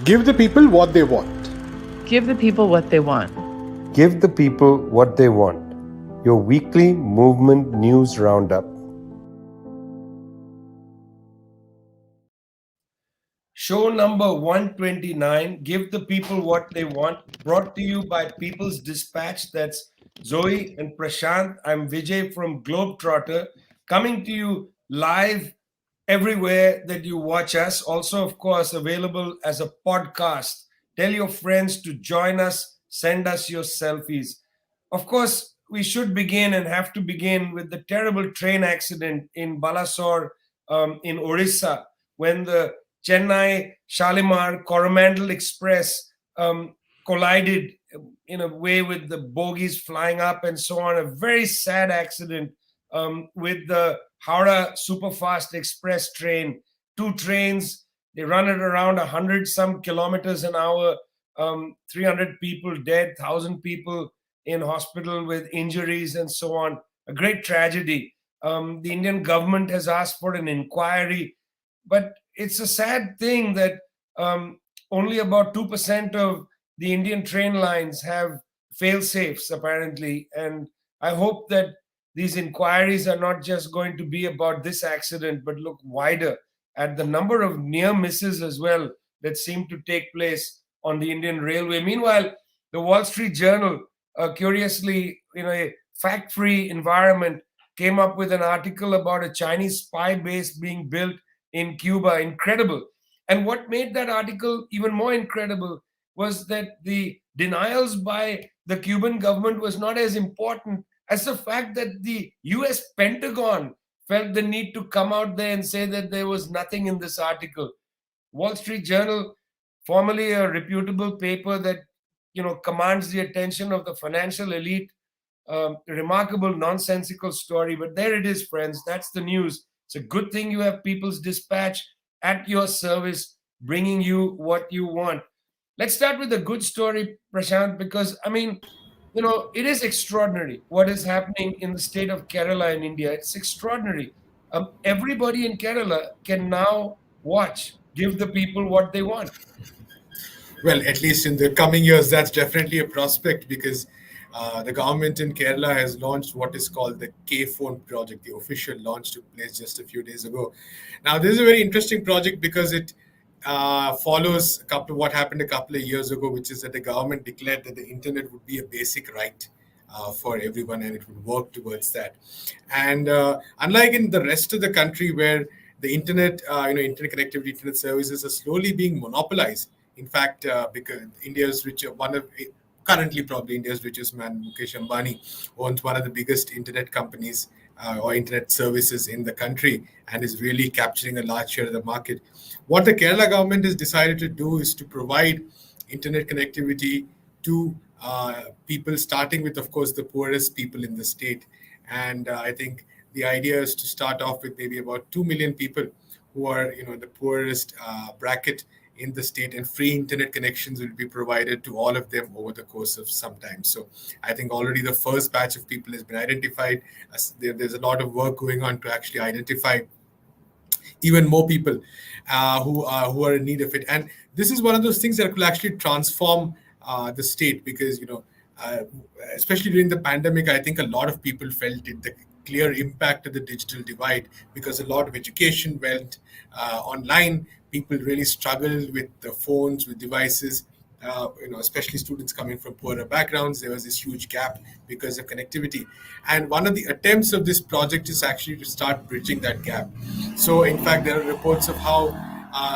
Give the people what they want. Give the people what they want. Give the people what they want. Your weekly movement news roundup. Show number 129, Give the People What They Want, brought to you by People's Dispatch. That's Zoe and Prashant. I'm Vijay from Globetrotter, coming to you live everywhere that you watch us. Also, of course, available as a podcast. Tell your friends to join us, send us your selfies. Of course, we should begin and have to begin with the terrible train accident in Balasore in Orissa, when the Chennai Shalimar Coromandel Express collided in a way with the bogies flying up and so on. A very sad accident with the Howrah Superfast Express train. Two trains, they run at around 100 some kilometers an hour. 300 people dead, 1,000 people in hospital with injuries and so on. A great tragedy. The Indian government has asked for an inquiry, but it's a sad thing that only about 2% of the Indian train lines have fail-safes, apparently. And I hope that these inquiries are not just going to be about this accident, but look wider at the number of near misses as well that seem to take place on the Indian Railway. Meanwhile, the Wall Street Journal, curiously, in a fact-free environment, came up with an article about a Chinese spy base being built in Cuba. Incredible. And what made that article even more incredible was that the denials by the Cuban government was not as important as the fact that the US Pentagon felt the need to come out there and say that there was nothing in this article. Wall Street Journal, formerly a reputable paper that commands the attention of the financial elite, remarkable nonsensical story. But there it is, friends. That's the news. It's a good thing you have People's Dispatch at your service, bringing you what you want. Let's start with a good story, Prashant, because it is extraordinary what is happening in the state of Kerala in India. It's extraordinary. Everybody in Kerala can now watch Give the People What They Want. Well, at least in the coming years, that's definitely a prospect because the government in Kerala has launched what is called the K-Phone project. The official launch took place just a few days ago. Now, this is a very interesting project because it follows what happened a couple of years ago, which is that the government declared that the internet would be a basic right for everyone, and it would work towards that. And unlike in the rest of the country, where the internet, internet connectivity, internet services are slowly being monopolized. In fact, because currently probably India's richest man, Mukesh Ambani, owns one of the biggest internet companies or internet services in the country and is really capturing a large share of the market. What the Kerala government has decided to do is to provide internet connectivity to people, starting with, of course, the poorest people in the state. And I think the idea is to start off with maybe about 2 million people who are, the poorest bracket in the state, and free internet connections will be provided to all of them over the course of some time. So I think already the first batch of people has been identified. There's a lot of work going on to actually identify even more people who are in need of it. And this is one of those things that will actually transform the state because, especially during the pandemic, I think a lot of people felt the clear impact of the digital divide because a lot of education went online. People really struggled with the phones, with devices, especially students coming from poorer backgrounds. There was this huge gap because of connectivity. And one of the attempts of this project is actually to start bridging that gap. So, in fact, there are reports of how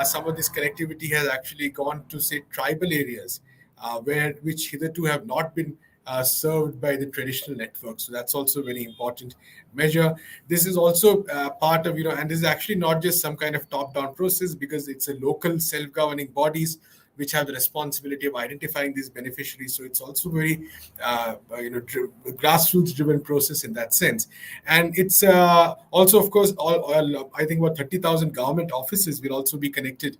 some of this connectivity has actually gone to, say, tribal areas, which hitherto have not been served by the traditional network. So that's also a very important measure. This is also part of, and this is actually not just some kind of top-down process because it's a local self-governing bodies which have the responsibility of identifying these beneficiaries. So it's also very, grassroots-driven process in that sense. And it's also, of course, I think about 30,000 government offices will also be connected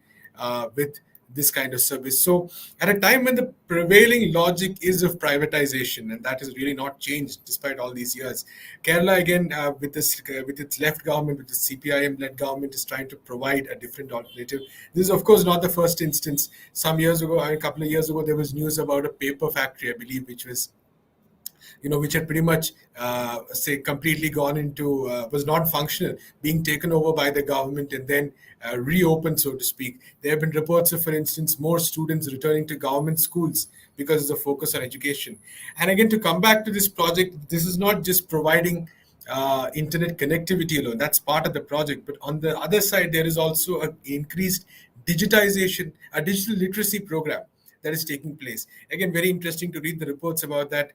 with this kind of service. So at a time when the prevailing logic is of privatization, and that has really not changed despite all these years, Kerala again with its left government, with the CPIM-led government, is trying to provide a different alternative. This is of course not the first instance. Some years ago, a couple of years ago, there was news about a paper factory, I believe, which was which had pretty much, say, completely gone into, was not functional, being taken over by the government and then reopened, so to speak. There have been reports of, for instance, more students returning to government schools because of the focus on education. And again, to come back to this project, this is not just providing internet connectivity alone. That's part of the project. But on the other side, there is also an increased digitization, a digital literacy program that is taking place. Again, very interesting to read the reports about that.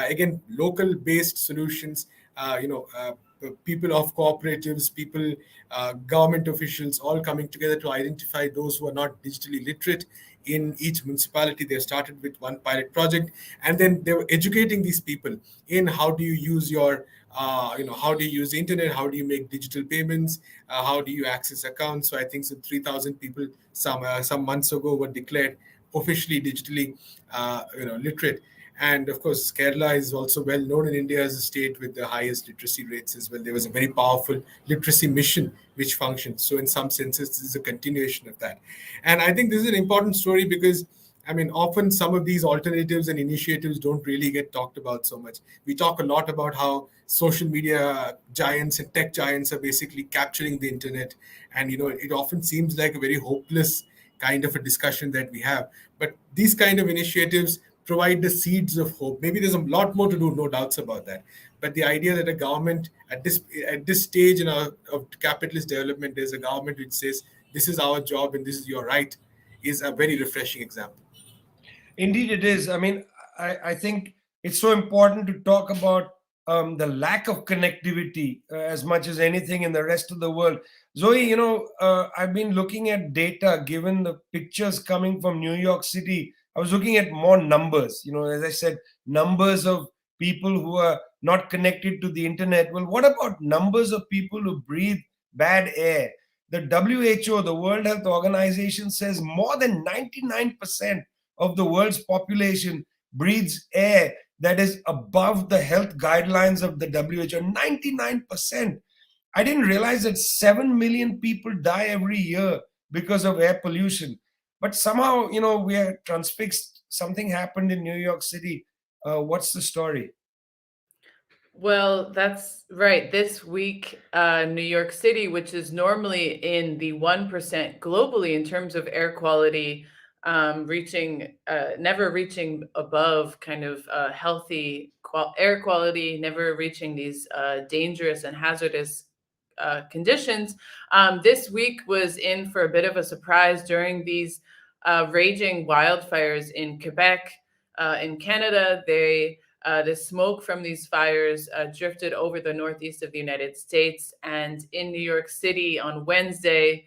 Again, local-based solutions, people of cooperatives, people, government officials, all coming together to identify those who are not digitally literate in each municipality. They started with one pilot project, and then they were educating these people in how do you use your how do you use the internet, how do you make digital payments, how do you access accounts. So I think 3,000 people some months ago were declared officially digitally literate. And of course, Kerala is also well known in India as a state with the highest literacy rates as well. There was a very powerful literacy mission which functions. So in some senses, this is a continuation of that. And I think this is an important story because, I mean, often some of these alternatives and initiatives don't really get talked about so much. We talk a lot about how social media giants and tech giants are basically capturing the internet. And, it often seems like a very hopeless kind of a discussion that we have. But these kind of initiatives provide the seeds of hope. Maybe there's a lot more to do, no doubts about that. But the idea that a government at this stage of capitalist development, there's a government which says this is our job and this is your right, is a very refreshing example. Indeed, it is. I mean, I think it's so important to talk about the lack of connectivity as much as anything in the rest of the world. Zoe, I've been looking at data given the pictures coming from New York City. I was looking at more numbers, as I said, numbers of people who are not connected to the internet. Well, what about numbers of people who breathe bad air? The WHO, the World Health Organization, says more than 99% of the world's population breathes air that is above the health guidelines of the WHO. 99%. I didn't realize that 7 million people die every year because of air pollution. But somehow, we are transfixed. Something happened in New York City. What's the story? Well, that's right. This week, New York City, which is normally in the 1% globally in terms of air quality, never reaching above kind of healthy air quality, never reaching these dangerous and hazardous conditions. This week was in for a bit of a surprise during these raging wildfires in Quebec, in Canada. The smoke from these fires drifted over the northeast of the United States. And in New York City on Wednesday,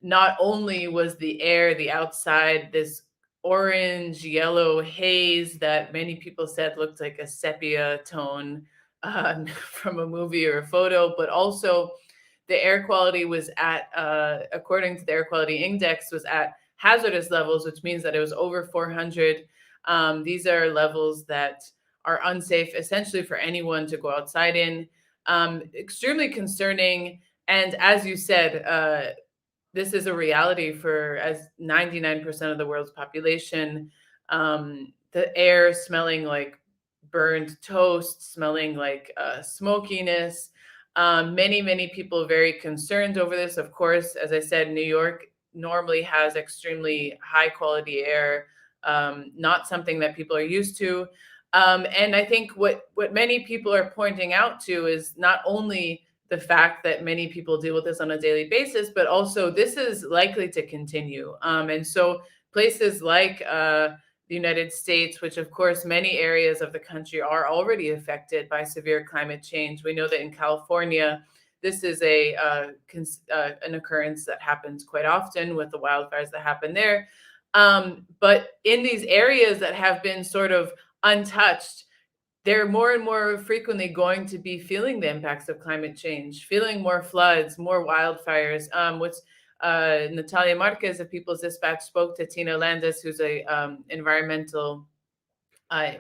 not only was the outside, this orange yellow haze that many people said looked like a sepia tone from a movie or a photo, but also the air quality was at, according to the air quality index, was at hazardous levels, which means that it was over 400. These are levels that are unsafe essentially for anyone to go outside in. Extremely concerning. And as you said, this is a reality for as 99% of the world's population. The air smelling like burned toast, smelling like smokiness. Many people very concerned over this. Of course, as I said, New York normally has extremely high quality air, not something that people are used to. And I think what many people are pointing out to is not only the fact that many people deal with this on a daily basis, but also this is likely to continue. And so places like the United States, which of course many areas of the country are already affected by severe climate change. We know that in California, this is an occurrence that happens quite often with the wildfires that happen there. But in these areas that have been sort of untouched, they're more and more frequently going to be feeling the impacts of climate change, feeling more floods, more wildfires. What's Natalia Marquez of People's Dispatch spoke to Tina Landis, who's a environmental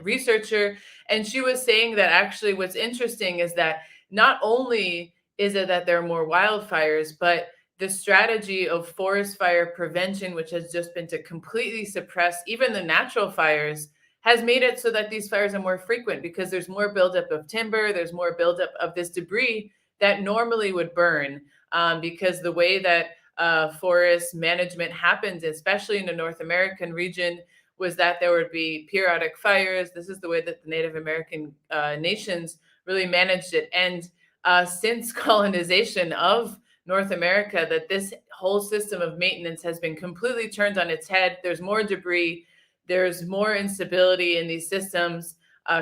researcher, and she was saying that actually what's interesting is that not only is it that there are more wildfires, but the strategy of forest fire prevention, which has just been to completely suppress even the natural fires, has made it so that these fires are more frequent because there's more buildup of timber, there's more buildup of this debris that normally would burn, because the way that forest management happens, especially in the North American region, was that there would be periodic fires. This is the way that the Native American nations really managed it. And since colonization of North America, that this whole system of maintenance has been completely turned on its head. There's more debris, there's more instability in these systems,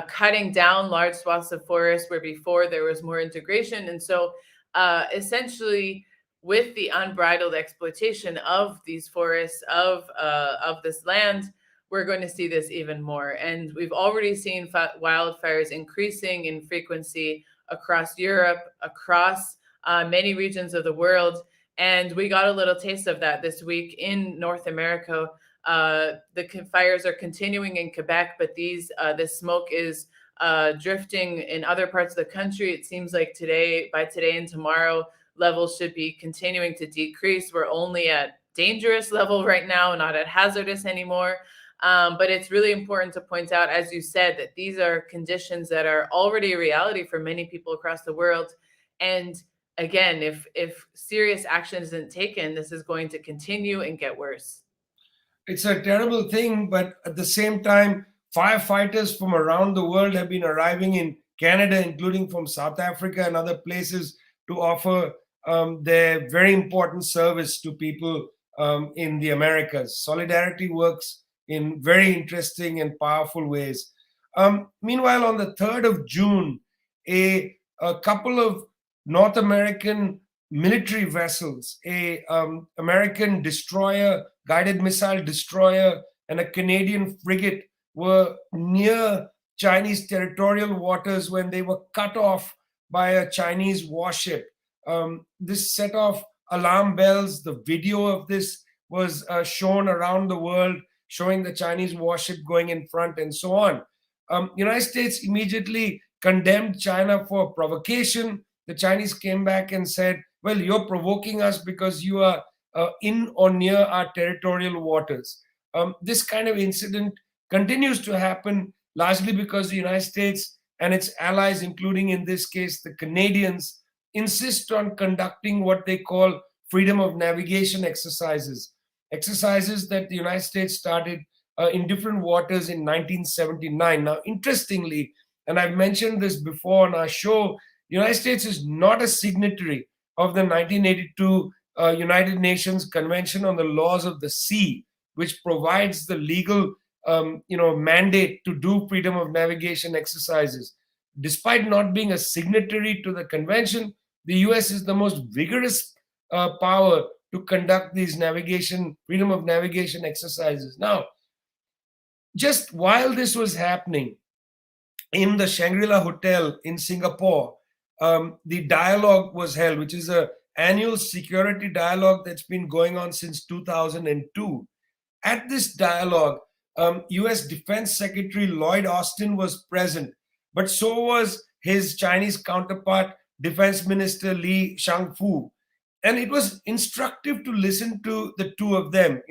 cutting down large swaths of forest where before there was more integration. And so essentially, with the unbridled exploitation of these forests, of this land, we're going to see this even more. And we've already seen wildfires increasing in frequency across Europe, across many regions of the world. And we got a little taste of that this week in North America. The fires are continuing in Quebec, but this smoke is drifting in other parts of the country. It seems like by today and tomorrow, levels should be continuing to decrease. We're only at dangerous level right now, not at hazardous anymore. But it's really important to point out, as you said, that these are conditions that are already a reality for many people across the world. And again, if serious action isn't taken, this is going to continue and get worse. It's a terrible thing, but at the same time, firefighters from around the world have been arriving in Canada, including from South Africa and other places, to offer their very important service to people in the Americas. Solidarity works in very interesting and powerful ways. Meanwhile, on the 3rd of June, a couple of North American military vessels, a American destroyer, guided missile destroyer, and a Canadian frigate were near Chinese territorial waters when they were cut off by a Chinese warship. This set off alarm bells. The video of this was shown around the world, showing the Chinese warship going in front and so on. United States immediately condemned China for provocation. The Chinese came back and said, well, you're provoking us because you are in or near our territorial waters. This kind of incident continues to happen largely because the United States and its allies, including in this case the Canadians, insist on conducting what they call freedom of navigation exercises that the United States started in different waters in 1979. Now, interestingly, and I've mentioned this before on our show, the United States is not a signatory of the 1982 United Nations Convention on the Laws of the Sea, which provides the legal mandate to do freedom of navigation exercises. Despite not being a signatory to the convention, the US is the most vigorous power to conduct these freedom of navigation exercises. Now, just while this was happening in the Shangri-La Hotel in Singapore, the dialogue was held, which is an annual security dialogue that's been going on since 2002. At this dialogue, US Defense Secretary Lloyd Austin was present, but so was his Chinese counterpart, Defense Minister Li Shangfu. And it was instructive to listen to the two of them.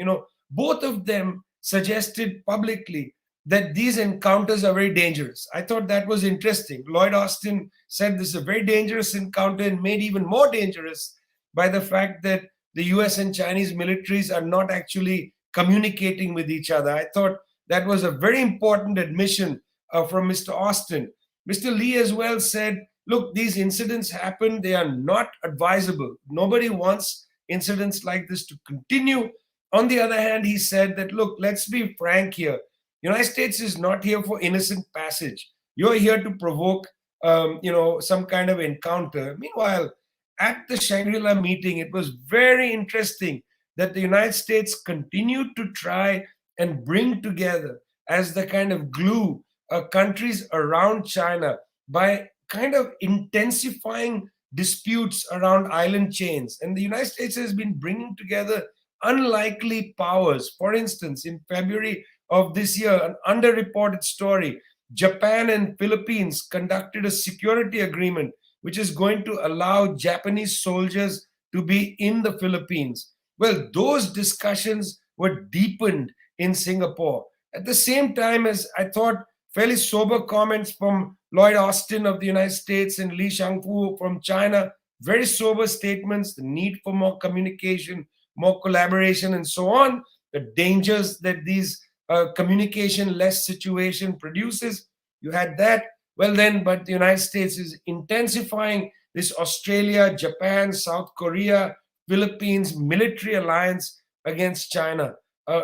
Both of them suggested publicly that these encounters are very dangerous. I thought that was interesting. Lloyd Austin said this is a very dangerous encounter and made even more dangerous by the fact that the US and Chinese militaries are not actually communicating with each other. I thought that was a very important admission from Mr. Austin. Mr. Lee as well said, look, these incidents happen. They are not advisable. Nobody wants incidents like this to continue. On the other hand, he said that, look, let's be frank here. United States is not here for innocent passage. You're here to provoke, some kind of encounter. Meanwhile, at the Shangri-La meeting, it was very interesting that the United States continued to try and bring together as the kind of glue countries around China by kind of intensifying disputes around island chains. And the United States has been bringing together unlikely powers. For instance, in February of this year, an underreported story, Japan and Philippines conducted a security agreement which is going to allow Japanese soldiers to be in the Philippines. Well, those discussions were deepened in Singapore. At the same time, as I thought, fairly sober comments from Lloyd Austin of the United States and Li Shangfu from China, very sober statements, the need for more communication, more collaboration, and so on, the dangers that these communication-less situation produces. You had that. Well then, but the United States is intensifying this Australia, Japan, South Korea, Philippines military alliance against China.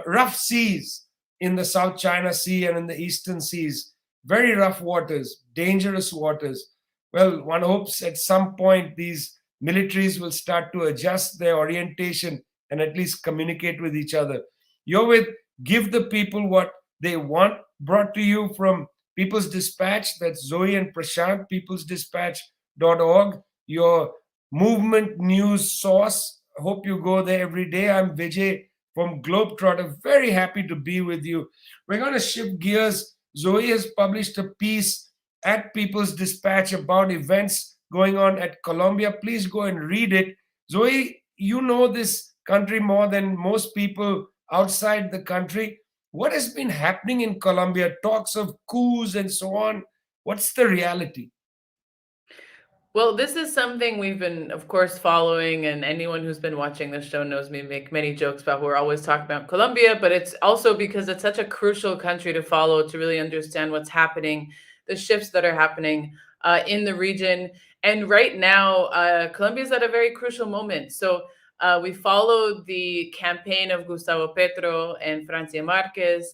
Rough seas in the South China Sea and in the Eastern Seas. Very rough waters, dangerous waters. Well, one hopes at some point these militaries will start to adjust their orientation and at least communicate with each other. You're with Give the People What They Want, brought to you from People's Dispatch. That's Zoe and Prashant, peoplesdispatch.org, your movement news source. I hope you go there every day. I'm Vijay from Globetrotter. Very happy to be with you. We're going to shift gears. Zoe has published a piece at People's Dispatch about events going on at Colombia. Please go and read it. Zoe, you know this country more than most people outside the country. What has been happening in Colombia? Talks of coups and so on. What's the reality? Well, this is something we've been, of course, following, and anyone who's been watching this show knows me make many jokes about. We're always talking about Colombia, but it's also because it's such a crucial country to follow to really understand what's happening, the shifts that are happening in the region. And right now, Colombia is at a very crucial moment. So we followed the campaign of Gustavo Petro and Francia Marquez,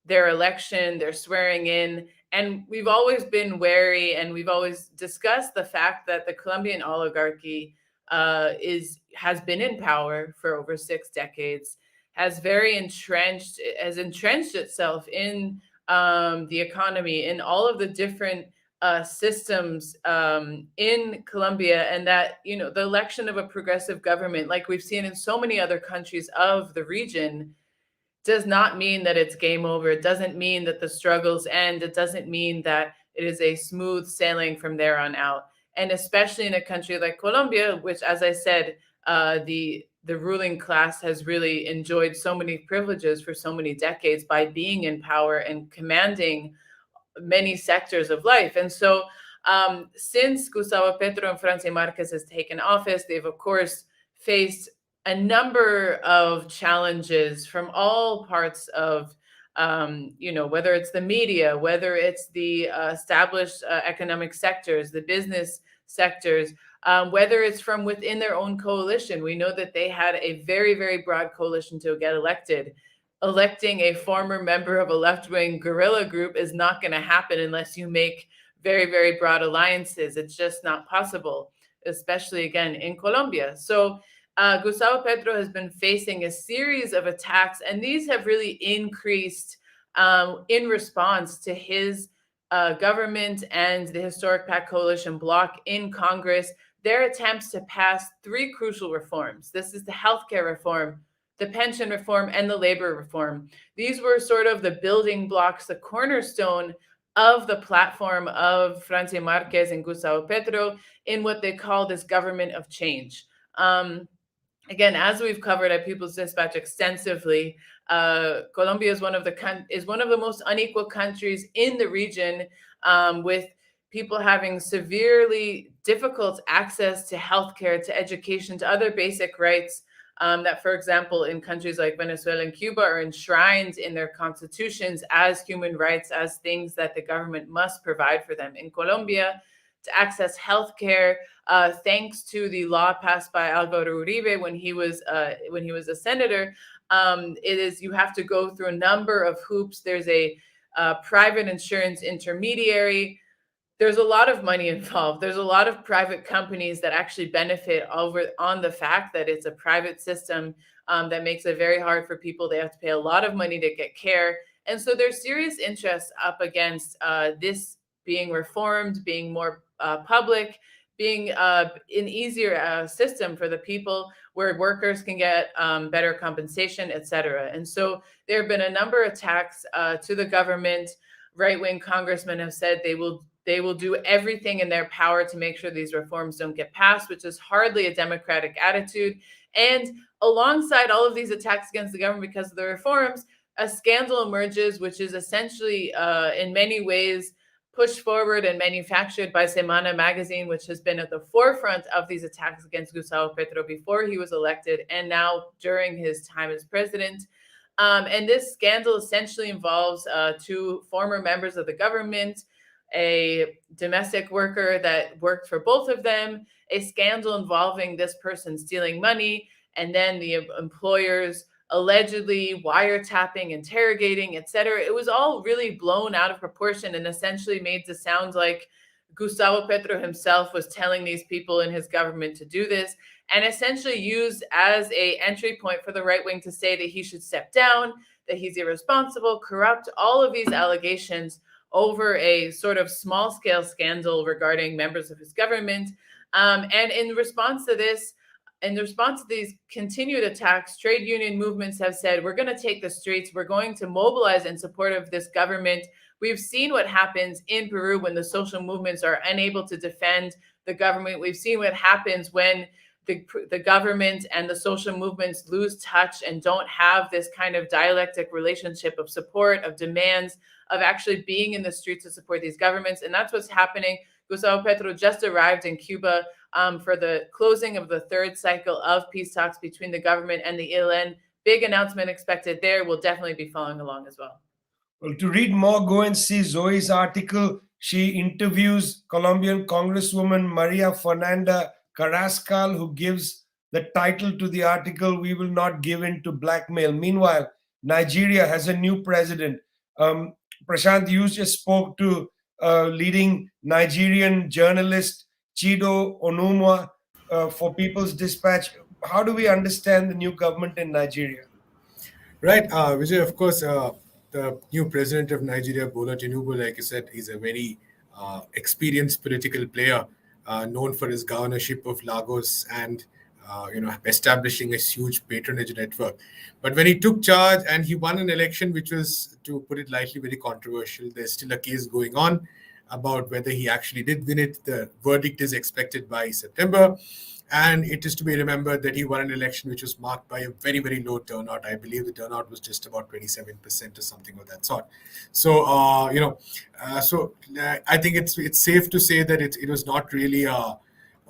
their election, their swearing in. And we've always been wary, and we've always discussed the fact that the Colombian oligarchy has been in power for over 6 decades, has entrenched itself in the economy, in all of the different systems in Colombia, and that the election of a progressive government, like we've seen in so many other countries of the region, does not mean that it's game over. It doesn't mean that the struggles end. It doesn't mean that it is a smooth sailing from there on out. And especially in a country like Colombia, which, as I said, the ruling class has really enjoyed so many privileges for so many decades by being in power and commanding many sectors of life. And so since Gustavo Petro and Francia Marquez has taken office, they've, of course, faced a number of challenges from all parts of, whether it's the media, whether it's the established economic sectors, the business sectors, whether it's from within their own coalition. We know that they had a very, very broad coalition to get elected. Electing a former member of a left-wing guerrilla group is not going to happen unless you make very, very broad alliances. It's just not possible, especially, again, in Colombia. So Gustavo Petro has been facing a series of attacks, and these have really increased in response to his government and the Historic Pact Coalition bloc in Congress, their attempts to pass 3 crucial reforms. This is the healthcare reform, the pension reform, and the labor reform. These were sort of the building blocks, the cornerstone of the platform of Francia Marquez and Gustavo Petro in what they call this government of change. Again, as we've covered at People's Dispatch extensively, Colombia is one of the most unequal countries in the region, with people having severely difficult access to healthcare, to education, to other basic rights that, for example, in countries like Venezuela and Cuba are enshrined in their constitutions as human rights, as things that the government must provide for them. In Colombia, to access healthcare, thanks to the law passed by Álvaro Uribe when he was a senator, you have to go through a number of hoops. There's a private insurance intermediary. There's a lot of money involved. There's a lot of private companies that actually benefit on the fact that it's a private system that makes it very hard for people. They have to pay a lot of money to get care. And so there's serious interest up against this being reformed, being more public, being an easier system for the people where workers can get better compensation, etc. And so there have been a number of attacks to the government. Right-wing congressmen have said they will do everything in their power to make sure these reforms don't get passed, which is hardly a democratic attitude. And alongside all of these attacks against the government because of the reforms, a scandal emerges, which is essentially in many ways pushed forward and manufactured by Semana magazine, which has been at the forefront of these attacks against Gustavo Petro before he was elected and now during his time as president. And this scandal essentially involves two former members of the government, a domestic worker that worked for both of them, a scandal involving this person stealing money, and then the employers allegedly wiretapping, interrogating, etc. It was all really blown out of proportion and essentially made to sound like Gustavo Petro himself was telling these people in his government to do this, and essentially used as a entry point for the right wing to say that he should step down, that he's irresponsible, corrupt, all of these allegations over a sort of small-scale scandal regarding members of his government. And in response to this, in response to these continued attacks, trade union movements have said, we're going to take the streets. We're going to mobilize in support of this government. We've seen what happens in Peru when the social movements are unable to defend the government. We've seen what happens when the government and the social movements lose touch and don't have this kind of dialectic relationship of support, of demands, of actually being in the streets to support these governments. And that's what's happening. Gustavo Petro just arrived in Cuba for the closing of the third cycle of peace talks between the government and the ELN. Big announcement expected there. We'll definitely be following along as well. Well, to read more, go and see Zoe's article. She interviews Colombian Congresswoman Maria Fernanda Carrascal, who gives the title to the article, "We Will Not Give In to Blackmail." Meanwhile, Nigeria has a new president. Prasanth, you just spoke to leading Nigerian journalist Chido Onumwa for People's Dispatch. How do we understand the new government in Nigeria? Right, Vijay, of course, the new president of Nigeria, Bola Tinubu, like you said, is a very experienced political player, known for his governorship of Lagos and establishing a huge patronage network. But when he took charge and he won an election, which was, to put it lightly, very controversial, there's still a case going on about whether he actually did win it. The verdict is expected by September. And it is to be remembered that he won an election which was marked by a very, very low turnout. I believe the turnout was just about 27% or something of that sort. So, I think it's safe to say that it was not really a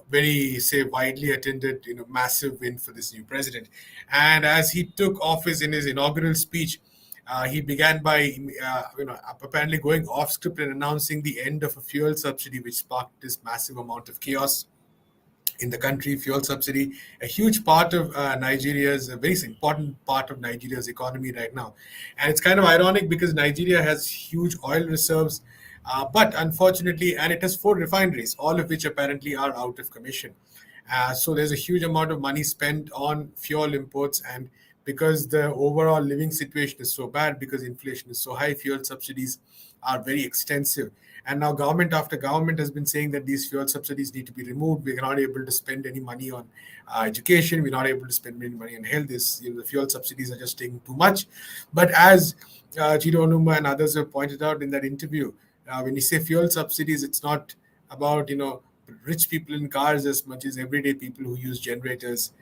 very, widely attended, massive win for this new president. And as he took office in his inaugural speech, he began by, apparently going off script and announcing the end of a fuel subsidy, which sparked this massive amount of chaos in the country. Fuel subsidy, a huge part of Nigeria's, a very important part of Nigeria's economy right now. And it's kind of ironic because Nigeria has huge oil reserves, but unfortunately, and it has 4 refineries, all of which apparently are out of commission. So there's a huge amount of money spent on fuel imports, and because the overall living situation is so bad, because inflation is so high, fuel subsidies are very extensive. And now government after government has been saying that these fuel subsidies need to be removed. We're not able to spend any money on education. We're not able to spend any money on health. The fuel subsidies are just taking too much. But as Chido Onumwa and others have pointed out in that interview, when you say fuel subsidies, it's not about rich people in cars as much as everyday people who use generators,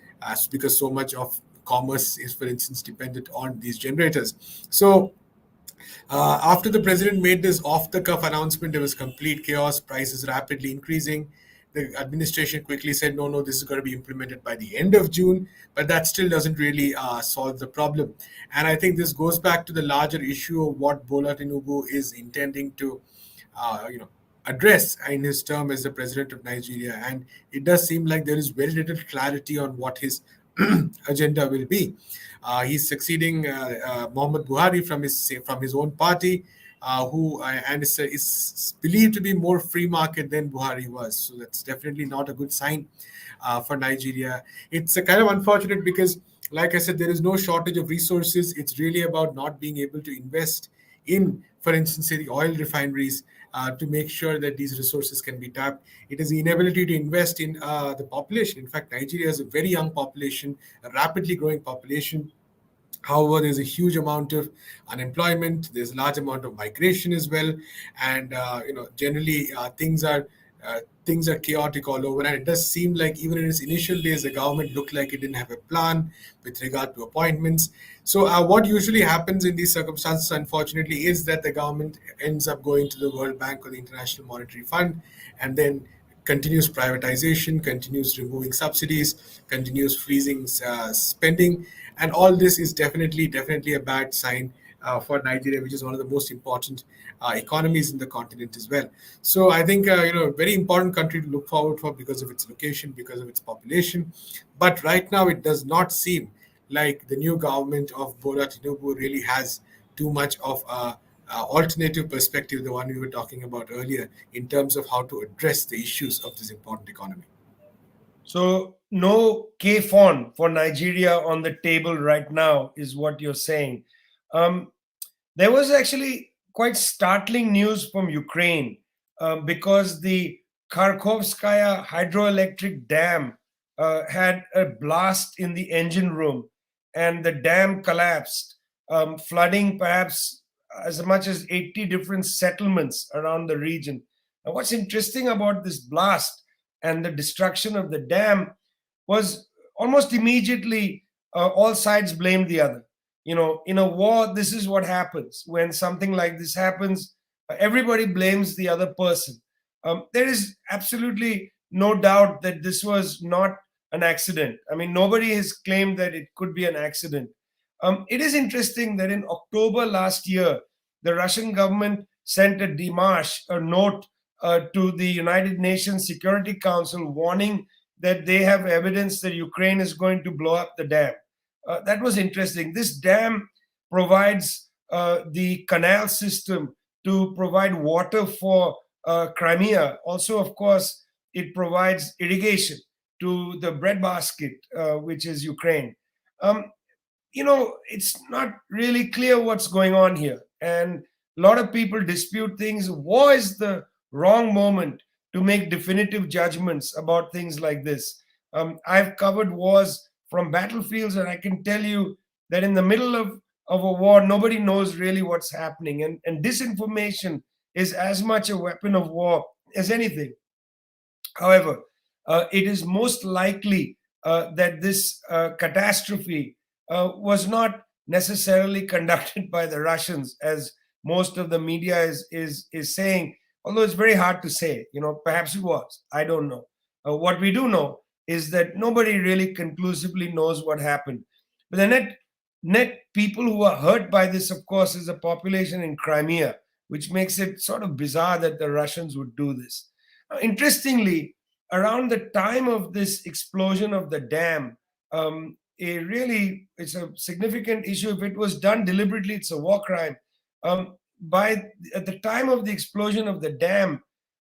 because so much of commerce is, for instance, dependent on these generators. So after the president made this off-the-cuff announcement, there was complete chaos, prices rapidly increasing. The administration quickly said, no, this is going to be implemented by the end of June, but that still doesn't really solve the problem. And I think this goes back to the larger issue of what Bola Tinubu is intending to, address in his term as the president of Nigeria. And it does seem like there is very little clarity on what his agenda will be. He's succeeding Muhammad Buhari from his own party, who is believed to be more free market than Buhari was. So that's definitely not a good sign for Nigeria. It's a kind of unfortunate because, like I said, there is no shortage of resources. It's really about not being able to invest in for instance, say the oil refineries, to make sure that these resources can be tapped. It is the inability to invest in the population. In fact, Nigeria has a very young population, a rapidly growing population. However, there's a huge amount of unemployment. There's a large amount of migration as well, and generally things are chaotic all over. And it does seem like even in its initial days, the government looked like it didn't have a plan with regard to appointments. So, what usually happens in these circumstances, unfortunately, is that the government ends up going to the World Bank or the International Monetary Fund, and then continues privatization, continues removing subsidies, continues freezing spending, and all this is definitely a bad sign for Nigeria, which is one of the most important economies in the continent as well. So I think a very important country to look forward for because of its location, because of its population. But right now, it does not seem like the new government of Bola Tinubu really has too much of a alternative perspective, the one we were talking about earlier, in terms of how to address the issues of this important economy. So no KFON for Nigeria on the table right now is what you're saying. There was actually quite startling news from Ukraine because the Kharkovskaya hydroelectric dam had a blast in the engine room and the dam collapsed, flooding perhaps as much as 80 different settlements around the region. Now, what's interesting about this blast and the destruction of the dam was almost immediately all sides blamed the other. In a war, this is what happens. When something like this happens, everybody blames the other person. There is absolutely no doubt that this was not an accident. I mean, nobody has claimed that it could be an accident. It is interesting that in October last year, the Russian government sent a démarche, a note to the United Nations Security Council warning that they have evidence that Ukraine is going to blow up the dam. That was interesting. This dam provides the canal system to provide water for Crimea. Also, of course, it provides irrigation to the breadbasket, which is Ukraine. It's not really clear what's going on here. And a lot of people dispute things. War is the wrong moment to make definitive judgments about things like this. I've covered wars from battlefields, and I can tell you that in the middle of a war, nobody knows really what's happening. And disinformation is as much a weapon of war as anything. However, it is most likely that this catastrophe was not necessarily conducted by the Russians, as most of the media is saying, although it's very hard to say. Perhaps it was. I don't know. What we do know is that nobody really conclusively knows what happened. But the net people who are hurt by this, of course, is the population in Crimea, which makes it sort of bizarre that the Russians would do this. Interestingly, around the time of this explosion of the dam, it's a significant issue. If it was done deliberately, it's a war crime. At the time of the explosion of the dam,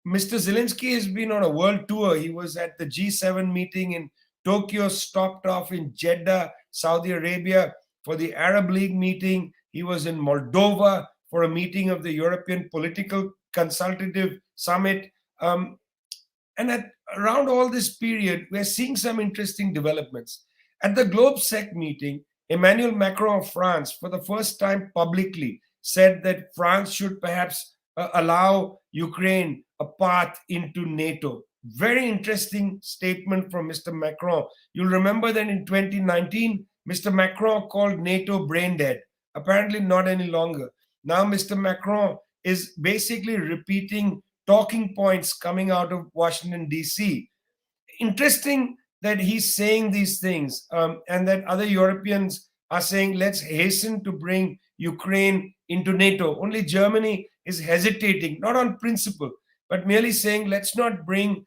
Mr. Zelensky has been on a world tour. He was at the G7 meeting in Tokyo, stopped off in Jeddah, Saudi Arabia for the Arab League meeting. He was in Moldova for a meeting of the European Political Consultative Summit. And around all this period, we're seeing some interesting developments. At the GlobeSec meeting, Emmanuel Macron of France, for the first time publicly, said that France should perhaps allow Ukraine a path into NATO. Very interesting statement from Mr. Macron. You'll remember that in 2019, Mr. Macron called NATO brain dead. Apparently not any longer. Now Mr. Macron is basically repeating talking points coming out of Washington, D.C. Interesting that he's saying these things and that other Europeans are saying, let's hasten to bring Ukraine into NATO. Only Germany is hesitating, not on principle, but merely saying, let's not bring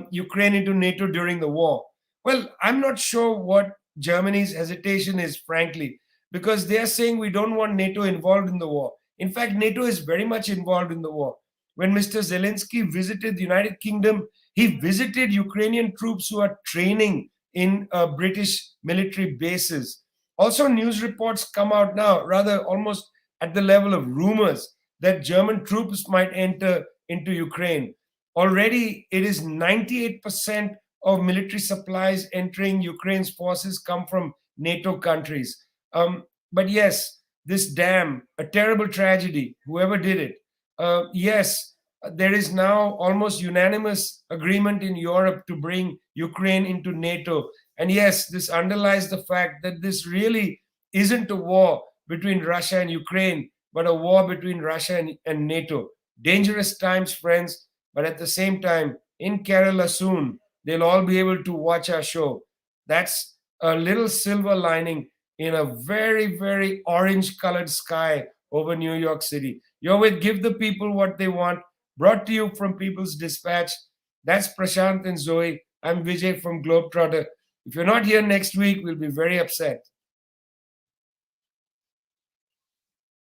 Ukraine into NATO during the war. Well, I'm not sure what Germany's hesitation is, frankly, because they are saying we don't want NATO involved in the war. In fact, NATO is very much involved in the war. When Mr. Zelensky visited the United Kingdom, he visited Ukrainian troops who are training in British military bases. Also, news reports come out now, rather almost at the level of rumors, that German troops might enter into Ukraine. Already, it is 98% of military supplies entering Ukraine's forces come from NATO countries. But yes, this dam, a terrible tragedy, whoever did it. Yes, there is now almost unanimous agreement in Europe to bring Ukraine into NATO. And yes, this underlies the fact that this really isn't a war between Russia and Ukraine, but a war between Russia and NATO. Dangerous times, friends, but at the same time, in Kerala soon, they'll all be able to watch our show. That's a little silver lining in a very, very orange colored sky over New York City. You're with Give the People What They Want, brought to you from People's Dispatch. That's Prasanth and Zoe. I'm Vijay from Globetrotter. If you're not here next week, we'll be very upset.